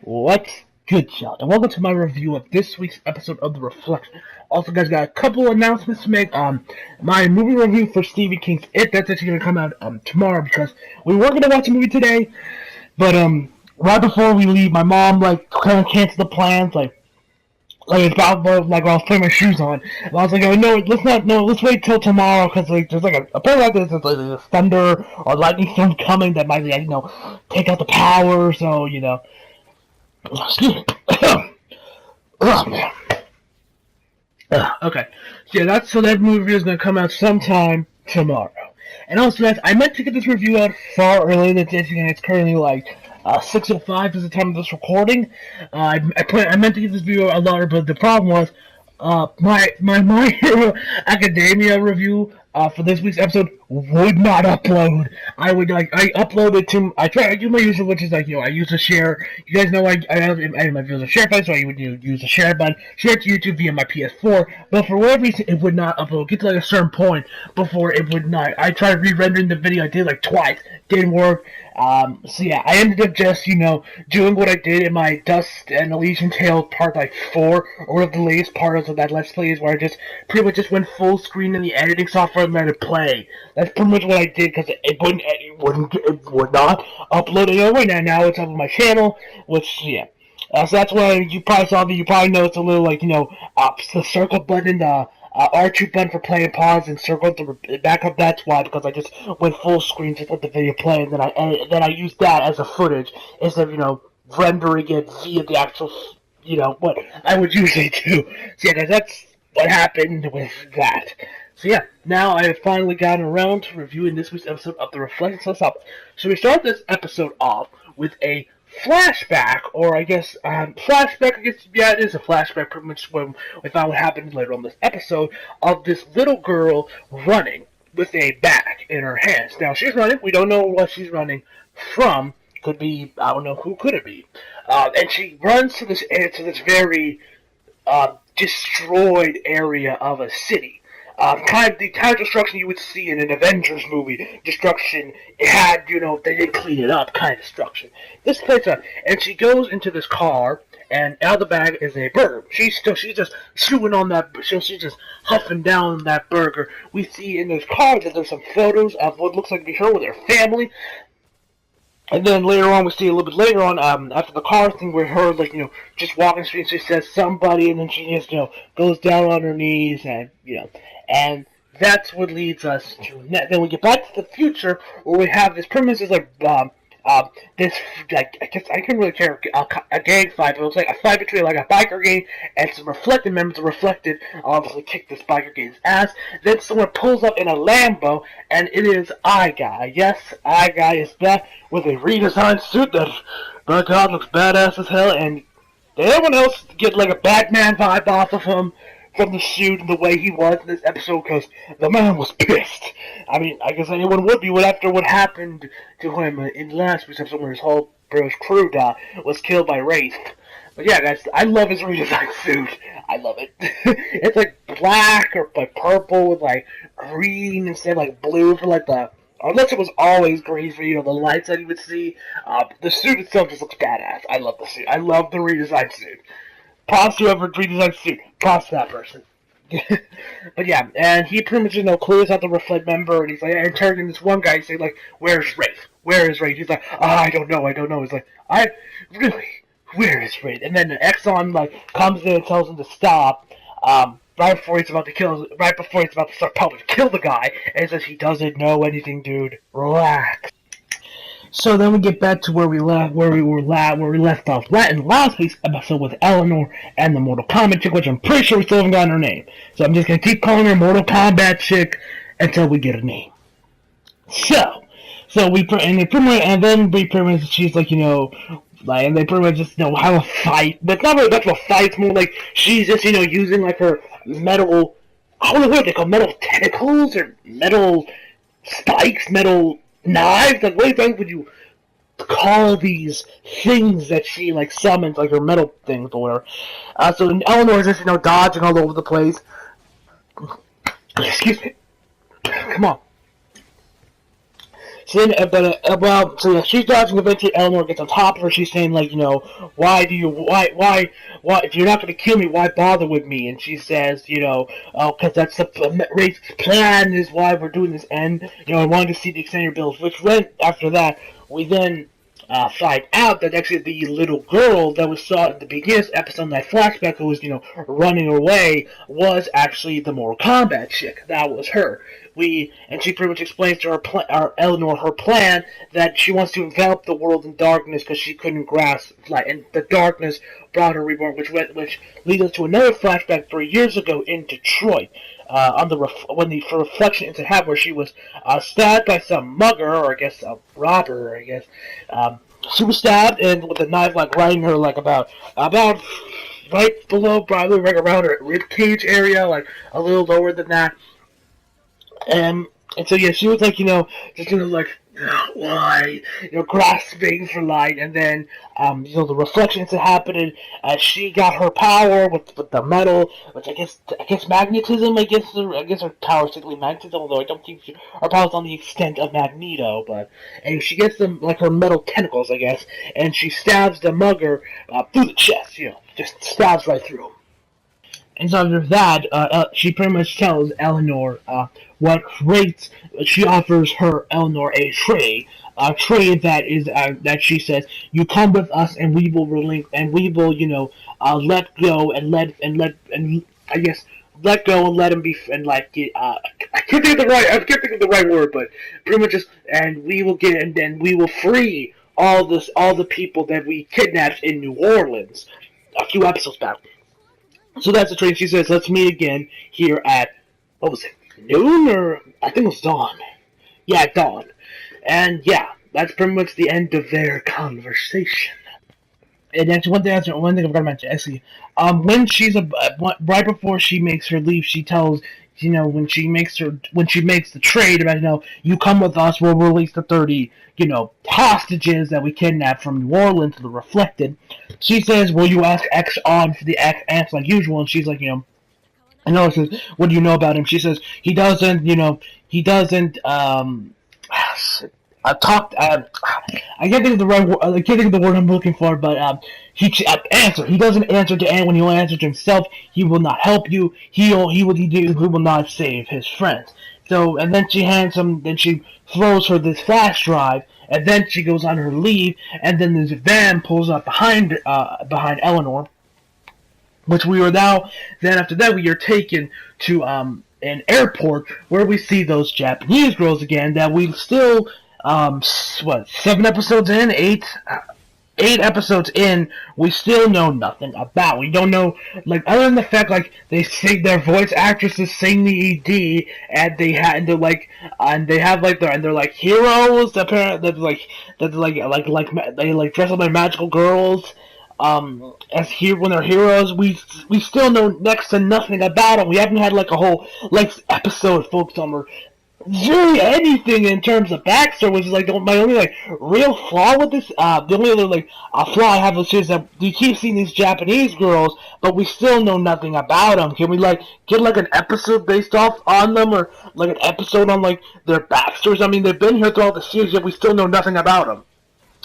What's good, y'all? And welcome to my review of this week's episode of The Reflection. Also, guys, got a couple announcements to make. My movie review for Stephen King's It, that's actually going to come out tomorrow because we were going to watch a movie today, but right before we leave, my mom kind of canceled the plans. It's about I was putting my shoes on, and I was like, "Oh no, let's wait till tomorrow because there's apparently there's a thunder or lightning storm coming that might take out the power, so excuse me. Oh man. Okay. So yeah, that movie is gonna come out sometime tomorrow. And also, guys, I meant to get this review out far earlier than this, and it's currently 6:05 is the time of this recording. I meant to get this video a lot earlier, but the problem was my Hero Academia review for this week's episode would not upload. I uploaded to, I do my usual, which is I use a share. You guys know I have my videos on SHAREfactory, so I would use the share button, share it to YouTube via my PS4, but for whatever reason it would not upload. Get to a certain point before it would not. I tried re-rendering the video, I did twice, didn't work. So yeah, I ended up just, doing what I did in my Dust and Elysian Tale part 4, or one of the latest parts of that Let's Play, is where I just pretty much just went full screen in the editing software and let it play. That's pretty much what I did, because it would not upload it over, and now it's up on my channel, which, yeah. So that's why you probably noticed a little, the circle button, R2 button for play and pause, and circle to back up. That's why, because I just went full screen to let the video play, and then I used that as a footage instead of rendering it via the actual what I would usually do. So yeah, guys, that's what happened with that. So yeah, now I have finally gotten around to reviewing this week's episode of The Reflection. So let's stop. So we start this episode off with a flashback, or flashback, yeah, it is a flashback, pretty much when we found what happened later on this episode, of this little girl running with a bag in her hands. Now, she's running, we don't know what she's running from, could be, I don't know, who could it be, and she runs to this very, destroyed area of a city. The kind of destruction you would see in an Avengers movie. Destruction, it had, they didn't clean it up kind of destruction. This place, and she goes into this car, and out of the bag is a burger. She's just chewing on that, she's just huffing down that burger. We see in this car that there's some photos of what looks like to be her with her family. And then later on, we see a little bit later on, after the car thing, where her, just walking the street, and she says somebody, and then she just, goes down on her knees, and, and that's what leads us to then we get back to the future, where we have this premise is this, I guess I couldn't really care, a gang fight, but it was a fight between a biker gang and some Reflected members. The Reflected obviously kicked this biker gang's ass. Then someone pulls up in a Lambo, and it is I-Guy. Yes, I-Guy is back with a redesigned suit that, by God, looks badass as hell, and everyone else get a Batman vibe off of him from the suit and the way he was in this episode, because the man was pissed. I mean, I guess anyone would be after what happened to him in last week's episode, where his whole crew was killed by Wraith. But yeah, guys, I love his redesigned suit. I love it. It's black or purple with green instead of blue for the. Unless it was always green for the lights that you would see. The suit itself just looks badass. I love the suit. I love the redesigned suit. Props to whoever redesigned the suit. Props to that person. But yeah, and he pretty much, clears out the Reflect member, and he's interrogating this one guy. He's saying, where's Wraith? Where is Wraith? He's I don't know. He's where is Wraith? And then Exxon, comes in and tells him to stop, right before he's about to start probably kill the guy, and he says he doesn't know anything, dude. Relax. So then we get back to where we left off in last week's episode with Eleanor and the Mortal Kombat chick, which I'm pretty sure we still haven't gotten her name. So I'm just gonna keep calling her Mortal Kombat chick until we get a name. So then we pretty much she's and they pretty much just have a fight, but it's not really much of a fight. It's more she's just using her metal, I don't know what they call metal tentacles or metal spikes, metal knives. What would you call these things that she summons, her metal things or whatever? So Eleanor's just dodging all over the place. Excuse me. Come on. So then, so yeah, she's dodging. Eventually, Eleanor gets on top of her. She's saying like, why, if you're not going to kill me, why bother with me? And she says, oh, because that's the race's plan is why we're doing this. And I wanted to see the extended bills. Which went after that, we then find out that actually the little girl that we saw in the beginning episode in that flashback who was, running away was actually the Mortal Kombat chick. That was her. And she pretty much explains to our Eleanor her plan that she wants to envelop the world in darkness because she couldn't grasp light, and the darkness brought her reborn, which leads us to another flashback 3 years ago in Detroit. When the reflection into heaven, where she was stabbed by some mugger, or I guess a robber, I guess. She was stabbed and with a knife, like right in her, like about right below, probably right around her rib cage area, like a little lower than that. And so yeah, she was like, just like, why, grasping for light, and then, the reflections that happened as she got her power with the metal, which I guess magnetism, I guess her power is strictly magnetism, although I don't think her power's on the extent of Magneto, but, and she gets them, like, her metal tentacles, I guess, and she stabs the mugger, through the chest, just stabs right through him. And so after that, she pretty much tells Eleanor what rates she offers her Eleanor a trade that is that she says, you come with us and we will let go and let him be, and like I can't think of the right word, but pretty much just, and we will get, and then we will free all the people that we kidnapped in New Orleans a few episodes back. So that's the trade. She says, let's meet again here at, what was it, noon, or I think it was dawn. Yeah, dawn. And yeah, that's pretty much the end of their conversation. And actually, one thing I forgot to mention, actually, when she's right before she makes her leave, she tells, when she makes the trade about, you come with us, we'll release the 30, hostages that we kidnapped from New Orleans to the Reflected. She says, will you ask X on for the X answer like usual? And she's like, and Noah says, what do you know about him? She says, he doesn't, I can't think of the right word. I can't think of the word I'm looking for, but he doesn't answer to anyone. He will answer to himself. He will not help you. He will not save his friends. So, and then she hands him. Then she throws her this flash drive, and then she goes on her leave. And then this van pulls up behind Eleanor, which we are now. Then after that, we are taken to an airport where we see those Japanese girls again. That we still. 7 episodes in, 8 episodes in, we still know nothing about. We don't know, like, other than the fact, like, they sing, their voice actresses sing the ED, and they're heroes, apparently, they dress up like magical girls, when they're heroes. We still know next to nothing about them. We haven't had, like, a whole, like, episode focused on her really anything in terms of backstory, which is like my only like real flaw with this. The only other like flaw I have with this is that you keep seeing these Japanese girls, but we still know nothing about them. Can we like get like an episode based off on them, or like an episode on like their backstories? I mean, they've been here throughout the series, yet we still know nothing about them.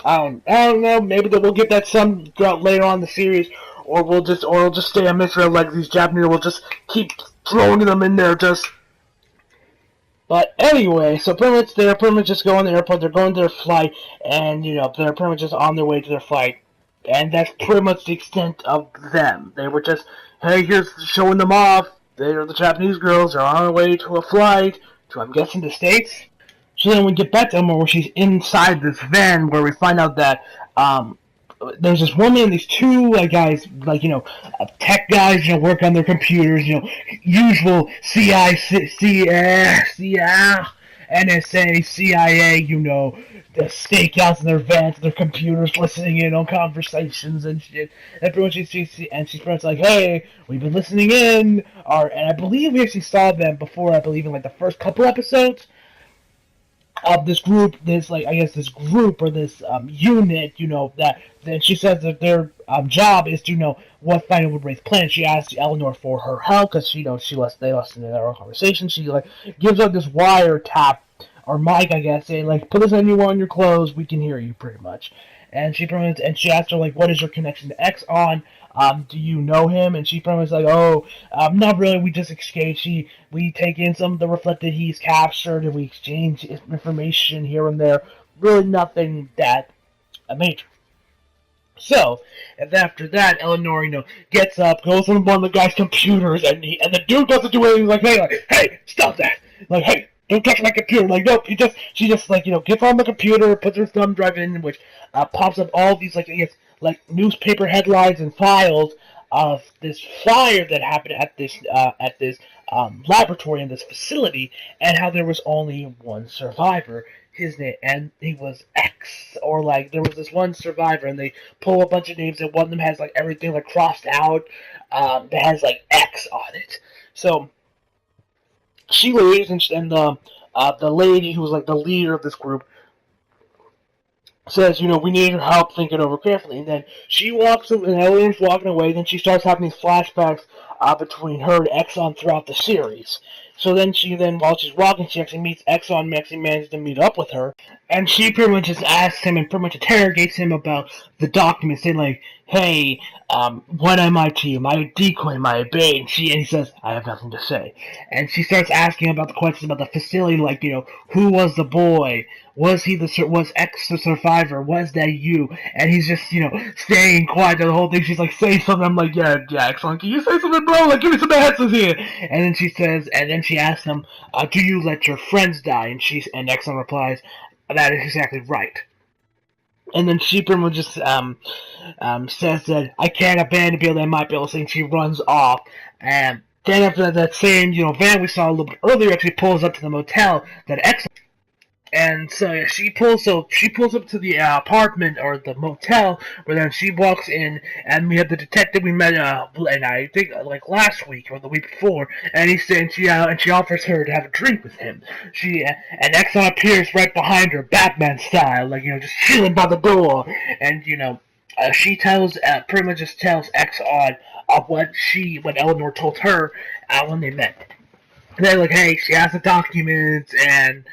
I don't know. Maybe we'll get that some throughout later on in the series, or it'll just stay a mystery. Like these Japanese, we'll just keep throwing them in there, just. But anyway, so they're pretty much just going to the airport, they're going to their flight, and, they're pretty much just on their way to their flight. And that's pretty much the extent of them. They were just, hey, here's showing them off. They're the Japanese girls, they're on their way to a flight to, I'm guessing, the States. So then we get back to Emma where she's inside this van where we find out that, there's this woman and these two guys, like, tech guys, work on their computers, usual NSA, CIA, the stakeouts in their vans, their computers, listening in on conversations and shit. And pretty much she's pretty much like, hey, we've been listening in, and I believe we actually saw them before, I believe in like the first couple episodes. Of this group, this group or this unit, that she says that their job is to know what Final would raise plan. She asks Eleanor for her help because they listened to their own conversation. She gives her this wiretap or mic, I guess, saying like, "Put this anywhere on your clothes, we can hear you," pretty much. And she asked her like, "What is your connection to Exxon? Do you know him?" And she pretty much like, "Oh, not really. We just exchange. We take in some of the reflected he's captured, and we exchange information here and there. Really nothing that major." So, and after that, Eleanor, gets up, goes on one of the guy's computers, and the dude doesn't do anything. He's like, hey, stop that! Like, hey, don't touch my computer. Like, nope. She just like, gets on the computer, puts her thumb drive in, which pops up all these like, I guess, like newspaper headlines and files of this fire that happened at this laboratory in this facility, and how there was only one survivor. His name, and he was X, or like there was this one survivor, and they pull a bunch of names, and one of them has like everything like crossed out, that has like X on it. So she leaves, and the lady who was like the leader of this group says, we need your help, think it over carefully. And then she walks, and Eleanor's walking away. Then she starts having these flashbacks between her and Exxon throughout the series. So then while she's walking, she actually meets Exxon, and actually manages to meet up with her. And she pretty much just asks him and pretty much interrogates him about the documents, saying like, "Hey, what am I to you? Am I a decoy? Am I a bait?" And he says, "I have nothing to say." And she starts asking about the questions about the facility, like, who was the boy? Was X the survivor? Was that you? And he's just, staying quiet the whole thing. She's like, "Say something." I'm like, "Yeah, excellent. Can you say something, bro? Like, give me some answers here." And then she asks him, "Do you let your friends die?" And Exxon replies, "That is exactly right." And then she pretty much just says that, "I can't abandon Bill and my Bill," saying she runs off. And then after that same, van we saw a little bit earlier actually pulls up to the motel that Exxon. And so yeah, she pulls up to the apartment or the motel, where then she walks in, and we have the detective we met, and I think like last week or the week before, and she offers her to have a drink with him. And Exxon appears right behind her, Batman style, like, just chilling by the door, and she pretty much just tells Exxon what Eleanor told her when they met. And they're like, "Hey, she has the documents, and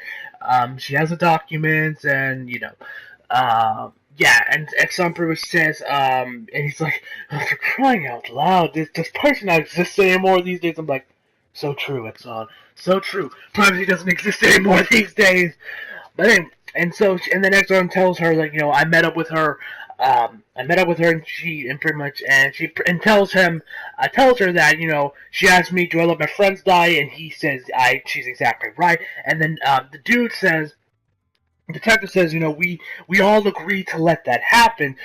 yeah." And Exxon pretty much says, and he's like, "Oh, for crying out loud, this person not exist anymore these days." I'm like, so true, Exxon, so true. Privacy doesn't exist anymore these days. But anyway, and then Exxon tells her, like, I met up with her. And she tells her that, she asked me, "Do I let my friends die?" And he says, she's exactly right. And then the detective says, we all agree to let that happen.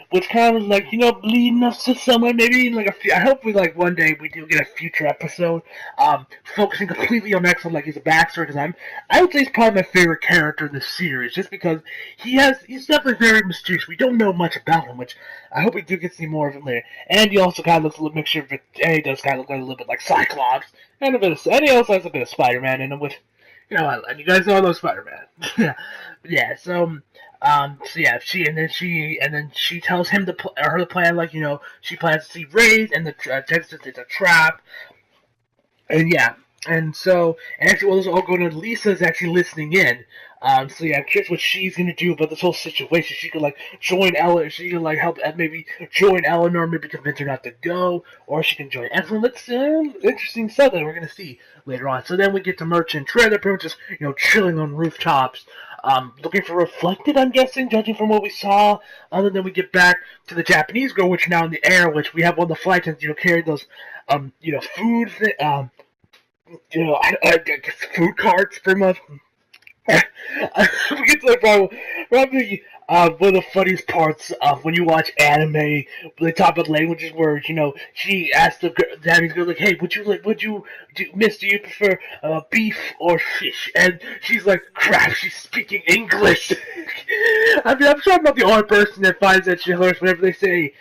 Which kind of like, leading us to somewhere, maybe like I hope we like one day we do get a future episode, focusing completely on Exxon, like his backstory, because I would say he's probably my favorite character in this series, just because he's definitely very mysterious. We don't know much about him, which I hope we do get to see more of him later. And he also kind of looks a little mixture of it, and he does kind of look like a little bit like Cyclops, and he also has a bit of Spider-Man in him, which, and you guys know I love Spider-Man. Yeah, she tells him her the plan, like, she plans to see Rays, and the Texas it's a trap, and yeah, and actually, while this is all going on, Lisa's actually listening in. So yeah, I'm curious what she's gonna do about this whole situation. She could like join Ella. She could like help maybe join Eleanor, maybe convince her not to go, or she can join Evelyn. That's interesting stuff that we're gonna see later on. So then we get to Merchant Trailer, pretty much just chilling on rooftops, looking for Reflected. I'm guessing, judging from what we saw. Other than we get back to the Japanese girl, which now in the air, which we have one of the flight attendants, carry those food I guess food carts, pretty much. We get to probably one of the funniest parts of when you watch anime, when they talk about languages where, she asked the Japanese girl, like, "Hey, miss, do you prefer beef or fish?" And she's like, "Crap, she's speaking English." I mean, I'm sure I'm not the only person that finds that shit hilarious whenever they say,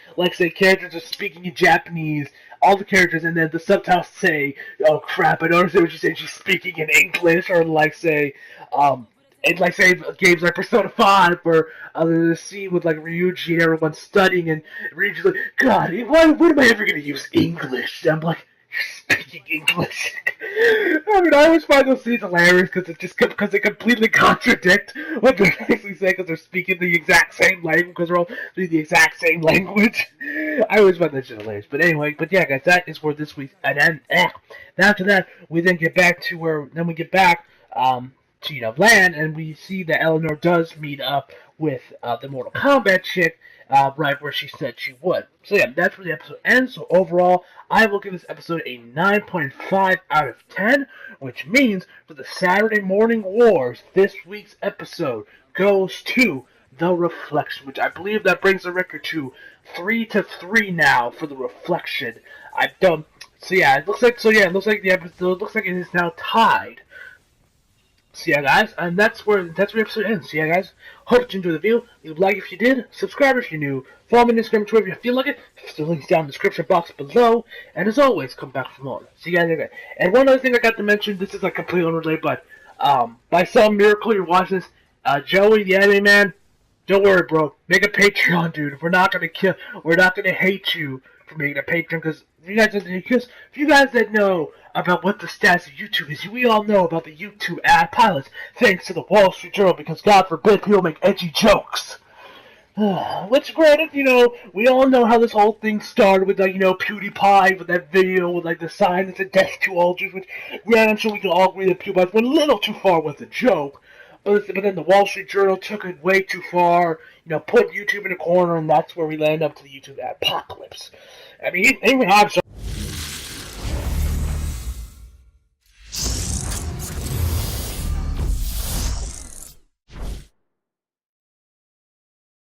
characters are speaking in Japanese, all the characters, and then the subtitles say, "Oh crap, I don't understand what she's saying, she's speaking in English," or and like say games like Persona 5 where there's a scene with like Ryuji and everyone studying, and Ryuji's like, "God, when am I ever gonna use English?" And I'm like, "You're speaking English." I mean, I always find those scenes hilarious because they completely contradict what they're actually saying because they're speaking the exact same language because they're all speaking the exact same language. I always find that shit hilarious. But anyway, but yeah, guys, that is for this week. And then after that, we then get back to to land, and we see that Eleanor does meet up with the Mortal Kombat chick, right where she said she would. So yeah, that's where the episode ends. So overall, I will give this episode a 9.5 out of 10, which means for the Saturday Morning Wars, this week's episode goes to The Reflection, which I believe that brings the record to 3-3 now for The Reflection. I don't. So yeah, it looks like the episode looks like it is now tied. So yeah, guys, and that's where the episode ends. So yeah, guys, hope you enjoyed the video. Leave a like if you did, subscribe if you're new, follow me on Instagram and Twitter if you feel like it. The links down in the description box below. And as always, come back for more. See you guys again. And one other thing I got to mention, this is like completely unrelated, but by some miracle you're watching this, Joey the Anime Man, don't worry, bro. Make a Patreon, dude. We're not gonna hate you for making a Patreon, because if you guys that know about what the status of YouTube is, we all know about the YouTube ad pilots, thanks to the Wall Street Journal, because God forbid people make edgy jokes. Which, granted, we all know how this whole thing started with, PewDiePie with that video with, the sign that said death to all Jews, which, granted, I'm sure we can all agree that PewDiePie went a little too far with the joke. But then the Wall Street Journal took it way too far, put YouTube in a corner, and that's where we land up to the YouTube apocalypse. I mean, even I'm